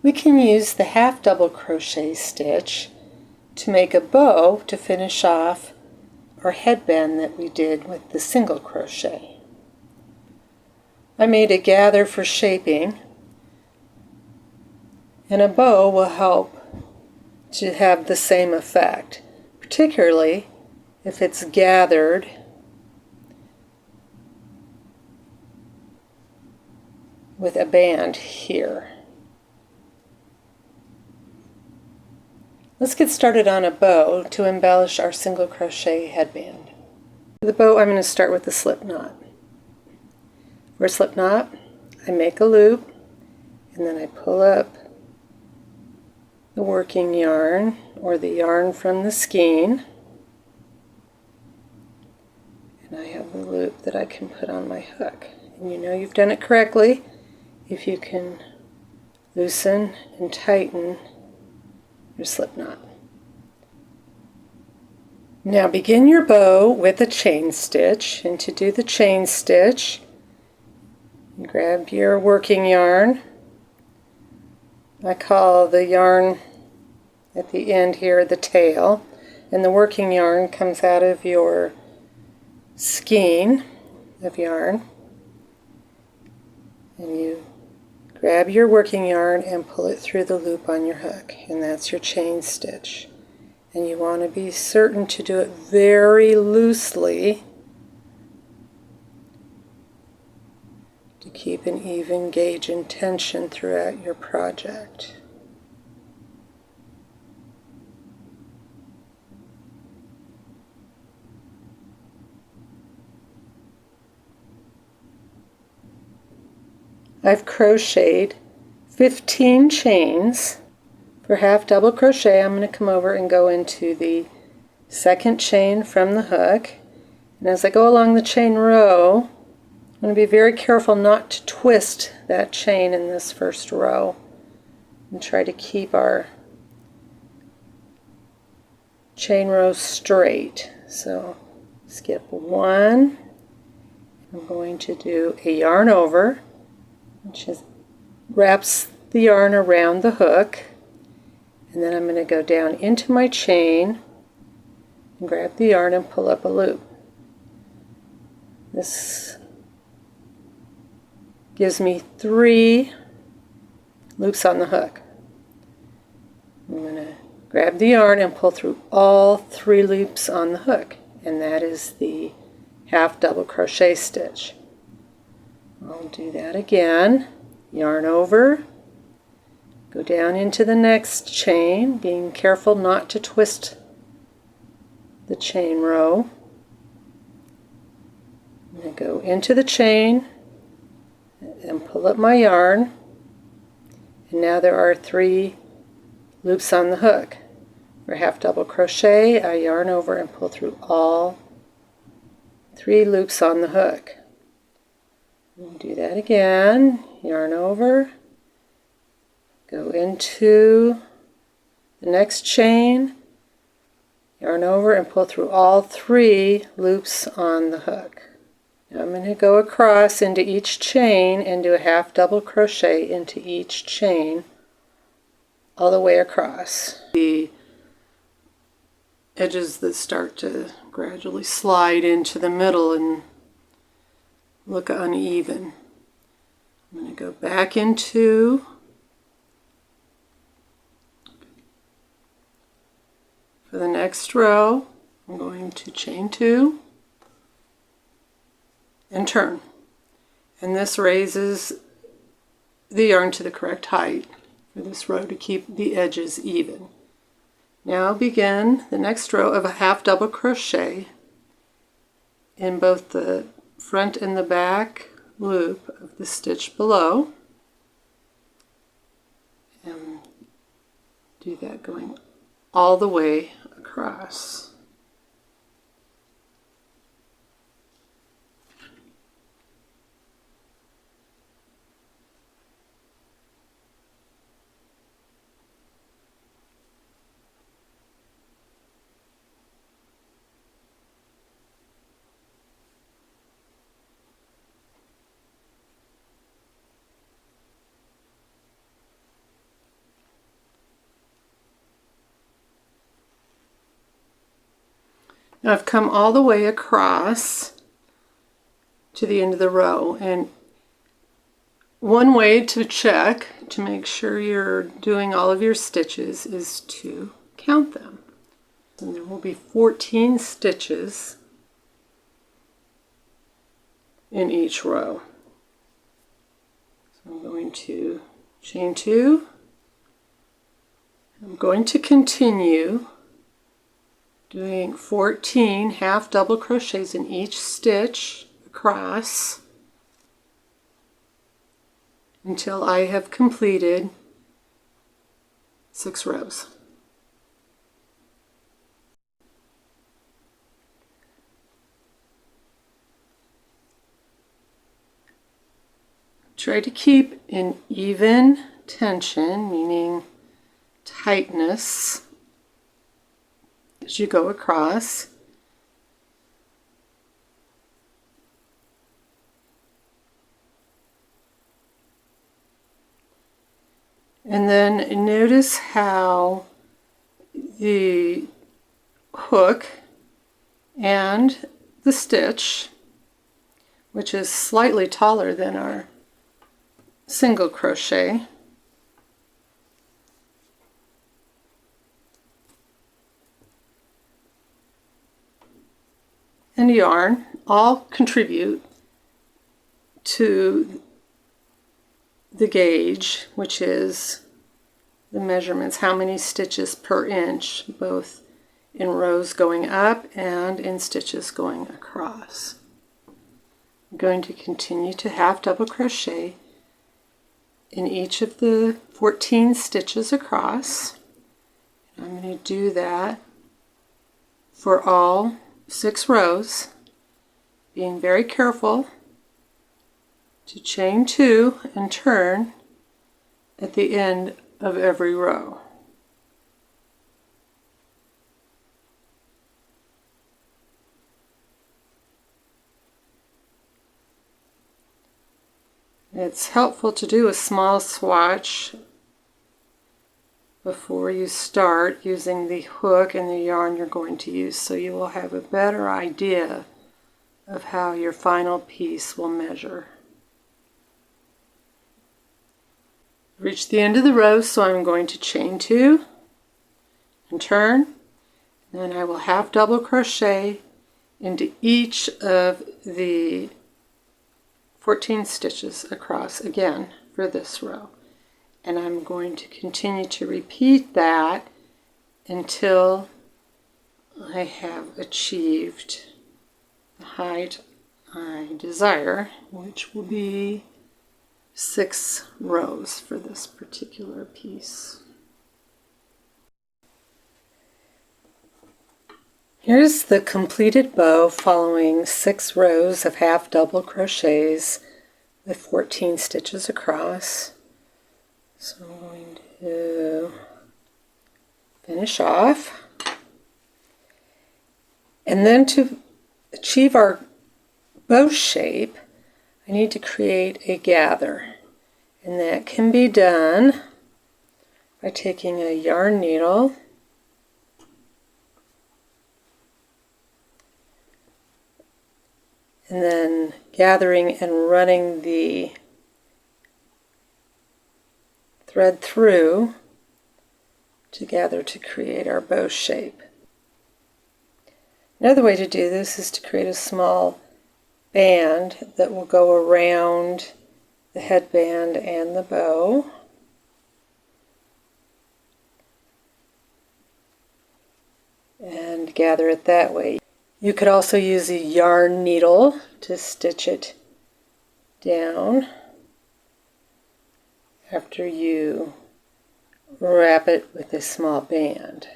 We can use the half double crochet stitch to make a bow to finish off our headband that we did with the single crochet. I made a gather for shaping, and a bow will help to have the same effect, particularly if it's gathered with a band here. Let's get started on a bow to embellish our single crochet headband. For the bow, I'm going to start with the slip knot. For a slip knot, I make a loop and then I pull up the working yarn or the yarn from the skein, and I have the loop that I can put on my hook. And you know you've done it correctly if you can loosen and tighten your slip knot. Now begin your bow with a chain stitch, and to do the chain stitch, grab your working yarn. I call the yarn at the end here the tail, and the working yarn comes out of your skein of yarn, and you grab your working yarn and pull it through the loop on your hook, and that's your chain stitch. And you want to be certain to do it very loosely to keep an even gauge and tension throughout your project. I've crocheted 15 chains. For half double crochet, I'm going to come over and go into the second chain from the hook, and as I go along the chain row, I'm going to be very careful not to twist that chain in this first row and try to keep our chain row straight. So skip one, I'm going to do a yarn over, which is wraps the yarn around the hook, and then I'm going to go down into my chain and grab the yarn and pull up a loop. This gives me 3 loops on the hook. I'm going to grab the yarn and pull through all 3 loops on the hook, and that is the half double crochet stitch. I'll do that again. Yarn over, go down into the next chain, being careful not to twist the chain row. I'm going to go into the chain and pull up my yarn, and now there are 3 loops on the hook. For half double crochet, I yarn over and pull through all 3 loops on the hook. We'll do that again. Yarn over, go into the next chain, yarn over and pull through all 3 loops on the hook. Now I'm going to go across into each chain and do a half double crochet into each chain all the way across. The edges that start to gradually slide into the middle and look uneven. I'm going to go back into for the next row. I'm going to chain 2 and turn, and this raises the yarn to the correct height for this row to keep the edges even. Now begin the next row of a half double crochet in both the front and the back loop of the stitch below, and do that going all the way across. Now I've come all the way across to the end of the row, and one way to check to make sure you're doing all of your stitches is to count them. And there will be 14 stitches in each row. So I'm going to chain 2. I'm going to continue doing 14 half double crochets in each stitch across until I have completed 6 rows. Try to keep an even tension, meaning tightness, as you go across. And then notice how the hook and the stitch, which is slightly taller than our single crochet, and yarn all contribute to the gauge, which is the measurements, how many stitches per inch, both in rows going up and in stitches going across. I'm going to continue to half double crochet in each of the 14 stitches across. I'm going to do that for all 6 rows, being very careful to chain 2 and turn at the end of every row. It's helpful to do a small swatch before you start using the hook and the yarn you're going to use, so you will have a better idea of how your final piece will measure. Reach the end of the row, so I'm going to chain 2 and turn, and then I will half double crochet into each of the 14 stitches across again for this row. And I'm going to continue to repeat that until I have achieved the height I desire, which will be 6 rows for this particular piece. Here's the completed bow following 6 rows of half double crochets with 14 stitches across. So I'm going to finish off. And then to achieve our bow shape, I need to create a gather. And that can be done by taking a yarn needle and then gathering and running the thread through together to create our bow shape. Another way to do this is to create a small band that will go around the headband and the bow. And gather it that way. You could also use a yarn needle to stitch it down after you wrap it with a small band.